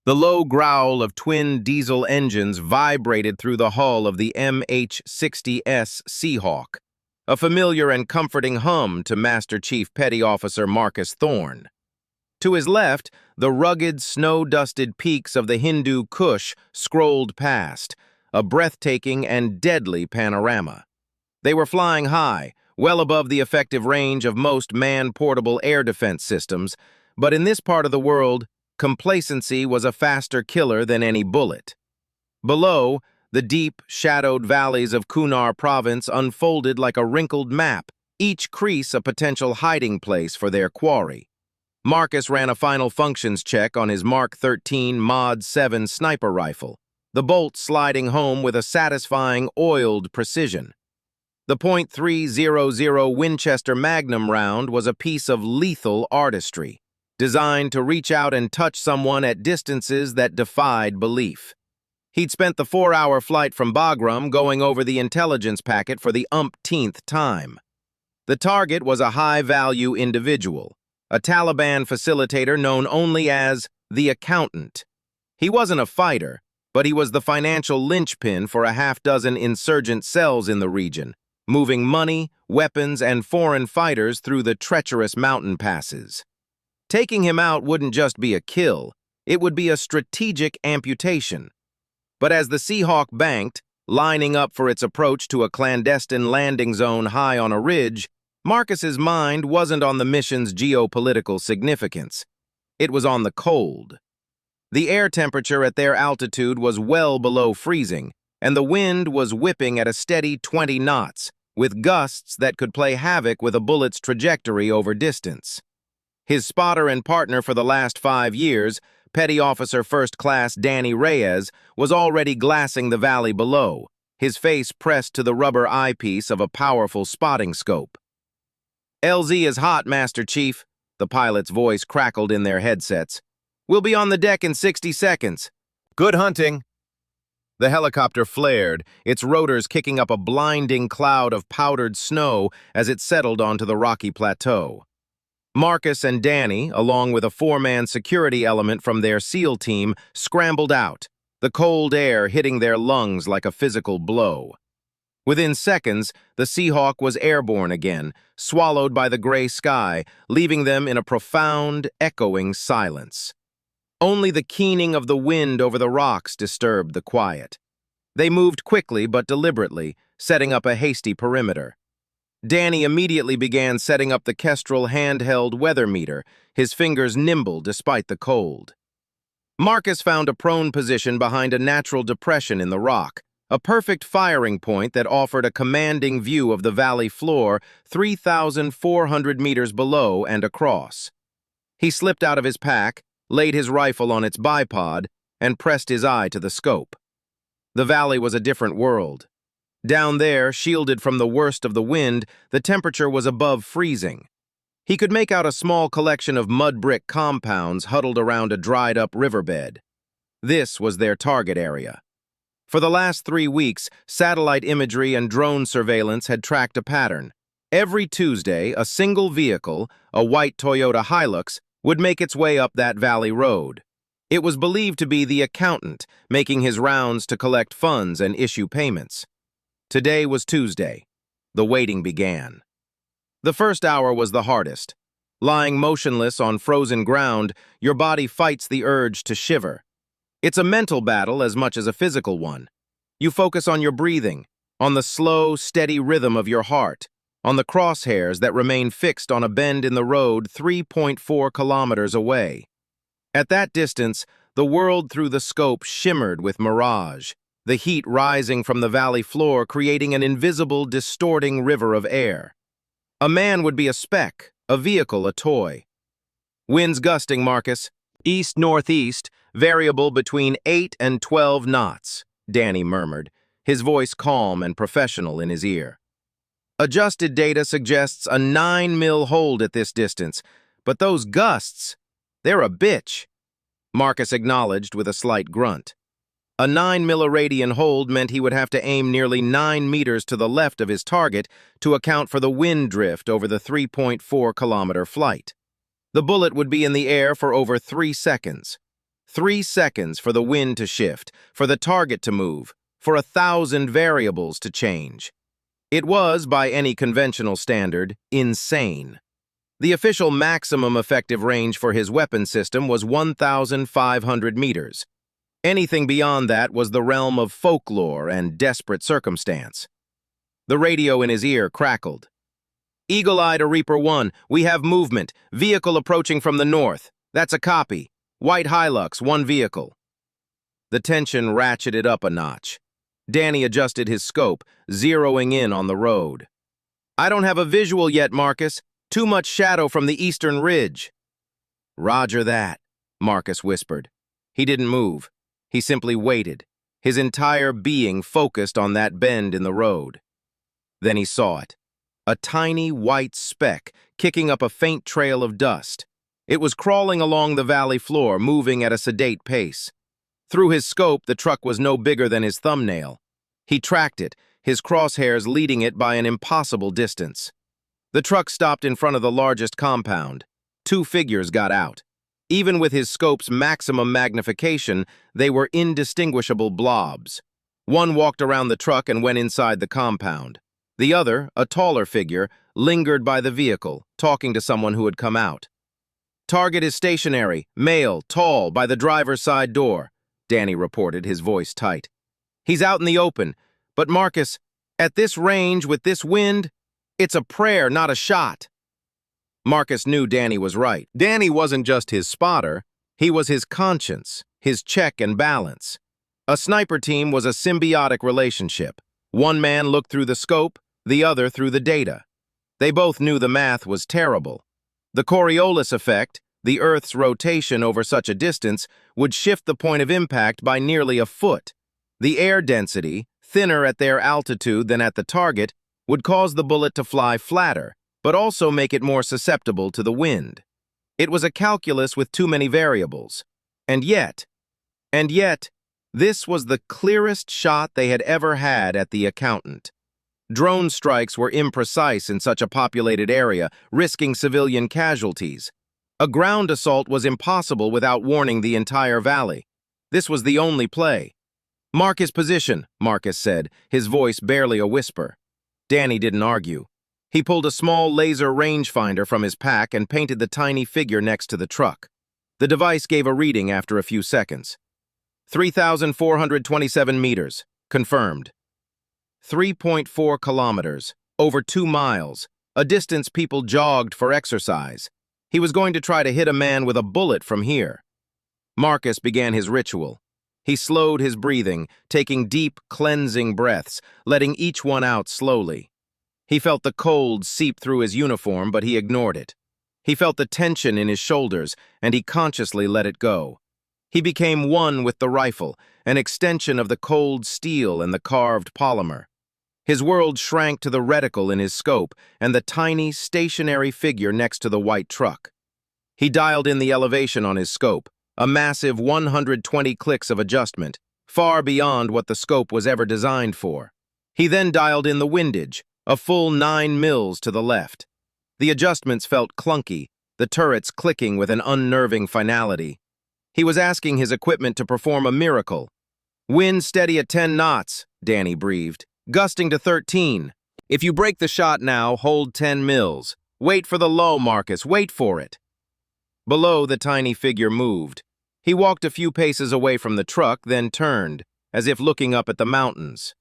The low growl of twin diesel engines vibrated through the hull of the MH-60S Seahawk, a familiar and comforting hum to Master Chief Petty Officer Marcus Thorne. To his left, the rugged, snow-dusted peaks of the Hindu Kush scrolled past, a breathtaking and deadly panorama. They were flying high, well above the effective range of most man-portable air defense systems, but in this part of the world, complacency was a faster killer than any bullet. Below, the deep, shadowed valleys of Kunar province unfolded like a wrinkled map, each crease a potential hiding place for their quarry. Marcus ran a final functions check on his Mark 13 Mod 7 sniper rifle, the bolt sliding home with a satisfying, oiled precision. The .300 Winchester Magnum round was a piece of lethal artistry, designed to reach out and touch someone at distances that defied belief. He'd spent the 4-hour flight from Bagram going over the intelligence packet for the umpteenth time. The target was a high-value individual, a Taliban facilitator known only as the Accountant. He wasn't a fighter, but he was the financial linchpin for a half-dozen insurgent cells in the region, moving money, weapons, and foreign fighters through the treacherous mountain passes. Taking him out wouldn't just be a kill, it would be a strategic amputation. But as the Seahawk banked, lining up for its approach to a clandestine landing zone high on a ridge, Marcus's mind wasn't on the mission's geopolitical significance. It was on the cold. The air temperature at their altitude was well below freezing, and the wind was whipping at a steady 20 knots, with gusts that could play havoc with a bullet's trajectory over distance. His spotter and partner for the last 5 years, Petty Officer First Class Danny Reyes, was already glassing the valley below, his face pressed to the rubber eyepiece of a powerful spotting scope. "LZ is hot, Master Chief," the pilot's voice crackled in their headsets. "We'll be on the deck in 60 seconds. Good hunting." The helicopter flared, its rotors kicking up a blinding cloud of powdered snow as it settled onto the rocky plateau. Marcus and Danny, along with a 4-man security element from their SEAL team, scrambled out, the cold air hitting their lungs like a physical blow. Within seconds, the Seahawk was airborne again, swallowed by the gray sky, leaving them in a profound, echoing silence. Only the keening of the wind over the rocks disturbed the quiet. They moved quickly but deliberately, setting up a hasty perimeter. Danny immediately began setting up the Kestrel handheld weather meter, his fingers nimble despite the cold. Marcus found a prone position behind a natural depression in the rock, a perfect firing point that offered a commanding view of the valley floor 3,400 meters below and across. He slipped out of his pack, laid his rifle on its bipod, and pressed his eye to the scope. The valley was a different world. Down there, shielded from the worst of the wind, the temperature was above freezing. He could make out a small collection of mud brick compounds huddled around a dried-up riverbed. This was their target area. For the last 3 weeks, satellite imagery and drone surveillance had tracked a pattern. Every Tuesday, a single vehicle, a white Toyota Hilux, would make its way up that valley road. It was believed to be the Accountant, making his rounds to collect funds and issue payments. Today was Tuesday. The waiting began. The first hour was the hardest. Lying motionless on frozen ground, your body fights the urge to shiver. It's a mental battle as much as a physical one. You focus on your breathing, on the slow, steady rhythm of your heart, on the crosshairs that remain fixed on a bend in the road 3.4 kilometers away. At that distance, the world through the scope shimmered with mirage, the heat rising from the valley floor creating an invisible, distorting river of air. A man would be a speck, a vehicle a toy. Winds gusting, Marcus. East-northeast, variable between 8 and 12 knots, Danny murmured, his voice calm and professional in his ear. Adjusted data suggests a 9 mil hold at this distance, but those gusts, they're a bitch. Marcus acknowledged with a slight grunt. A 9 milliradian hold meant he would have to aim nearly 9 meters to the left of his target to account for the wind drift over the 3.4-kilometer flight. The bullet would be in the air for over 3 seconds. 3 seconds for the wind to shift, for the target to move, for 1,000 variables to change. It was, by any conventional standard, insane. The official maximum effective range for his weapon system was 1,500 meters. Anything beyond that was the realm of folklore and desperate circumstance. The radio in his ear crackled. "Eagle-Eye to Reaper 1, we have movement. Vehicle approaching from the north. That's a copy. White Hilux, 1 vehicle." The tension ratcheted up a notch. Danny adjusted his scope, zeroing in on the road. "I don't have a visual yet, Marcus. Too much shadow from the eastern ridge." "Roger that," Marcus whispered. He didn't move. He simply waited, his entire being focused on that bend in the road. Then he saw it. A tiny white speck kicking up a faint trail of dust. It was crawling along the valley floor, moving at a sedate pace. Through his scope, the truck was no bigger than his thumbnail. He tracked it, his crosshairs leading it by an impossible distance. The truck stopped in front of the largest compound. 2 figures got out. Even with his scope's maximum magnification, they were indistinguishable blobs. One walked around the truck and went inside the compound. The other, a taller figure, lingered by the vehicle, talking to someone who had come out. "Target is stationary, male, tall, by the driver's side door," Danny reported, his voice tight. "He's out in the open, but Marcus, at this range with this wind, it's a prayer, not a shot." Marcus knew Danny was right. Danny wasn't just his spotter, he was his conscience, his check and balance. A sniper team was a symbiotic relationship. One man looked through the scope, the other through the data. They both knew the math was terrible. The Coriolis effect, the Earth's rotation over such a distance, would shift the point of impact by nearly a foot. The air density, thinner at their altitude than at the target, would cause the bullet to fly flatter, but also make it more susceptible to the wind. It was a calculus with too many variables. And yet, this was the clearest shot they had ever had at the accountant. Drone strikes were imprecise in such a populated area, risking civilian casualties. A ground assault was impossible without warning the entire valley. This was the only play. "Mark his position," Marcus said, his voice barely a whisper. Danny didn't argue. He pulled a small laser rangefinder from his pack and painted the tiny figure next to the truck. The device gave a reading after a few seconds. 3,427 meters. Confirmed. 3.4 kilometers. Over 2 miles. A distance people jogged for exercise. He was going to try to hit a man with a bullet from here. Marcus began his ritual. He slowed his breathing, taking deep, cleansing breaths, letting each one out slowly. He felt the cold seep through his uniform, but he ignored it. He felt the tension in his shoulders, and he consciously let it go. He became one with the rifle, an extension of the cold steel and the carved polymer. His world shrank to the reticle in his scope and the tiny, stationary figure next to the white truck. He dialed in the elevation on his scope, a massive 120 clicks of adjustment, far beyond what the scope was ever designed for. He then dialed in the windage, a full 9 mils to the left. The adjustments felt clunky, the turrets clicking with an unnerving finality. He was asking his equipment to perform a miracle. "Wind steady at 10 knots, Danny breathed, gusting to 13. "If you break the shot now, hold 10 mils. Wait for the low, Marcus, wait for it." Below, the tiny figure moved. He walked a few paces away from the truck, then turned, as if looking up at the mountains.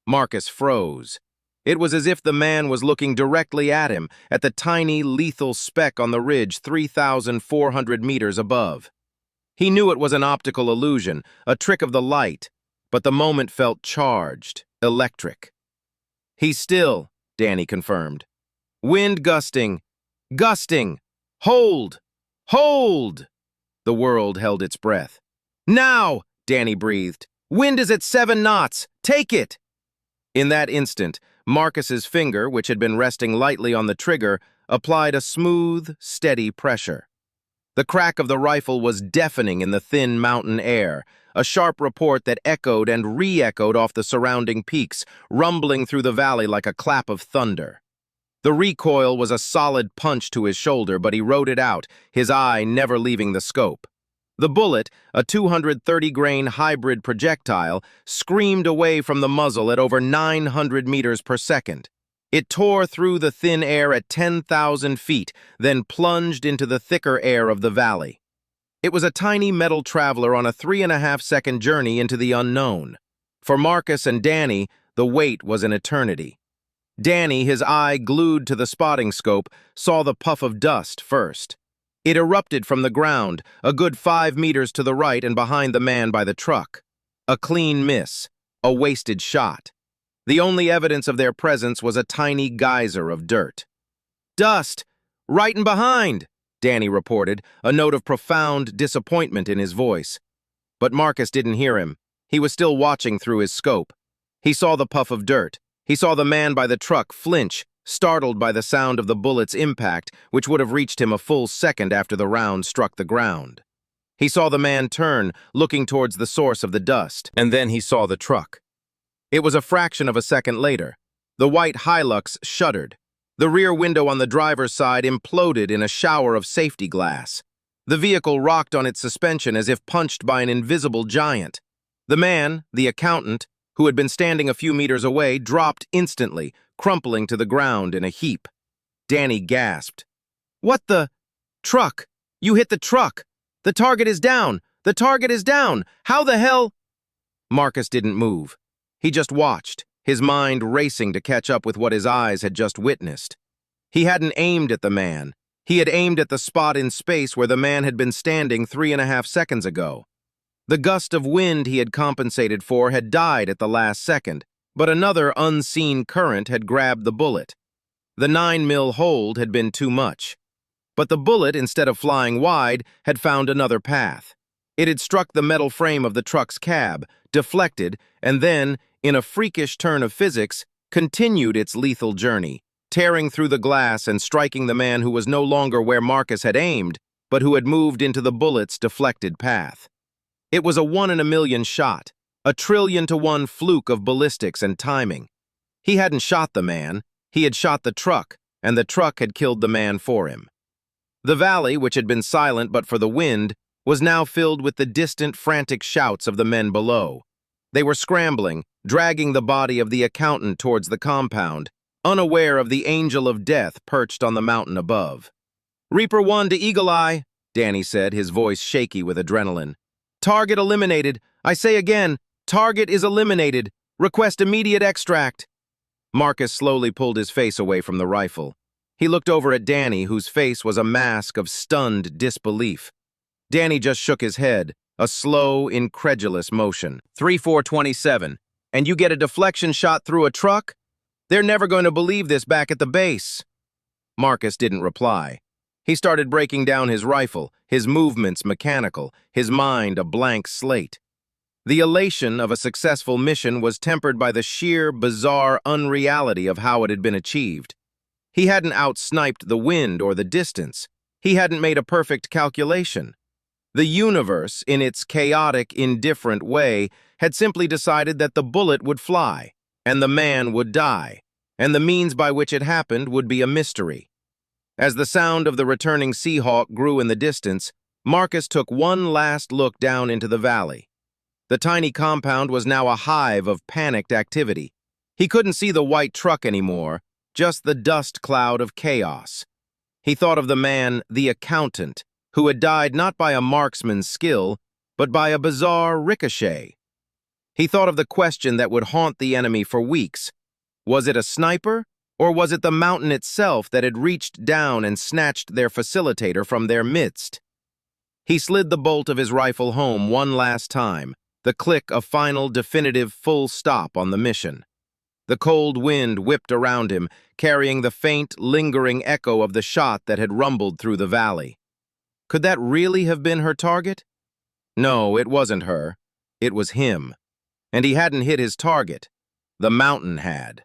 Marcus froze. It was as if the man was looking directly at him, at the tiny, lethal speck on the ridge 3,400 meters above. He knew it was an optical illusion, a trick of the light, but the moment felt charged, electric. "He's still," Danny confirmed. "Wind gusting. Gusting! Hold! Hold!" The world held its breath. "Now!" Danny breathed. "Wind is at 7 knots. Take it!" In that instant, Marcus's finger, which had been resting lightly on the trigger, applied a smooth, steady pressure. The crack of the rifle was deafening in the thin mountain air, a sharp report that echoed and re-echoed off the surrounding peaks, rumbling through the valley like a clap of thunder. The recoil was a solid punch to his shoulder, but he rode it out, his eye never leaving the scope. The bullet, a 230-grain hybrid projectile, screamed away from the muzzle at over 900 meters per second. It tore through the thin air at 10,000 feet, then plunged into the thicker air of the valley. It was a tiny metal traveler on a 3.5-second journey into the unknown. For Marcus and Danny, the wait was an eternity. Danny, his eye glued to the spotting scope, saw the puff of dust first. It erupted from the ground, a good 5 meters to the right and behind the man by the truck. A clean miss, a wasted shot. The only evidence of their presence was a tiny geyser of dirt. "Dust! Right and behind!" Danny reported, a note of profound disappointment in his voice. But Marcus didn't hear him. He was still watching through his scope. He saw the puff of dirt. He saw the man by the truck flinch, startled by the sound of the bullet's impact, which would have reached him a full second after the round struck the ground. He saw the man turn, looking towards the source of the dust, and then he saw the truck. It was a fraction of a second later. The white Hilux shuddered. The rear window on the driver's side imploded in a shower of safety glass. The vehicle rocked on its suspension as if punched by an invisible giant. The man, the accountant, who had been standing a few meters away, dropped instantly, crumpling to the ground in a heap. Danny gasped. "What the? Truck! You hit the truck! The target is down! The target is down! How the hell?" Marcus didn't move. He just watched, his mind racing to catch up with what his eyes had just witnessed. He hadn't aimed at the man. He had aimed at the spot in space where the man had been standing 3.5 seconds ago. The gust of wind he had compensated for had died at the last second, but another unseen current had grabbed the bullet. The 9mm hold had been too much. But the bullet, instead of flying wide, had found another path. It had struck the metal frame of the truck's cab, deflected, and then, in a freakish turn of physics, continued its lethal journey, tearing through the glass and striking the man who was no longer where Marcus had aimed, but who had moved into the bullet's deflected path. It was a 1 in a million shot, a 1,000,000,000-to-1 fluke of ballistics and timing. He hadn't shot the man, he had shot the truck, and the truck had killed the man for him. The valley, which had been silent but for the wind, was now filled with the distant, frantic shouts of the men below. They were scrambling, dragging the body of the accountant towards the compound, unaware of the angel of death perched on the mountain above. "Reaper 1 to Eagle Eye," Danny said, his voice shaky with adrenaline. "Target eliminated. I say again, target is eliminated. Request immediate extract." Marcus slowly pulled his face away from the rifle. He looked over at Danny, whose face was a mask of stunned disbelief. Danny just shook his head, a slow, incredulous motion. 3-4-27. "And you get a deflection shot through a truck? They're never going to believe this back at the base." Marcus didn't reply. He started breaking down his rifle, his movements mechanical, his mind a blank slate. The elation of a successful mission was tempered by the sheer, bizarre unreality of how it had been achieved. He hadn't outsniped the wind or the distance. He hadn't made a perfect calculation. The universe, in its chaotic, indifferent way, had simply decided that the bullet would fly, and the man would die, and the means by which it happened would be a mystery. As the sound of the returning Seahawk grew in the distance, Marcus took one last look down into the valley. The tiny compound was now a hive of panicked activity. He couldn't see the white truck anymore, just the dust cloud of chaos. He thought of the man, the accountant, who had died not by a marksman's skill, but by a bizarre ricochet. He thought of the question that would haunt the enemy for weeks. Was it a sniper, or was it the mountain itself that had reached down and snatched their facilitator from their midst? He slid the bolt of his rifle home one last time, the click of final, definitive full stop on the mission. The cold wind whipped around him, carrying the faint, lingering echo of the shot that had rumbled through the valley. Could that really have been her target? No, it wasn't her. It was him. And he hadn't hit his target. The mountain had.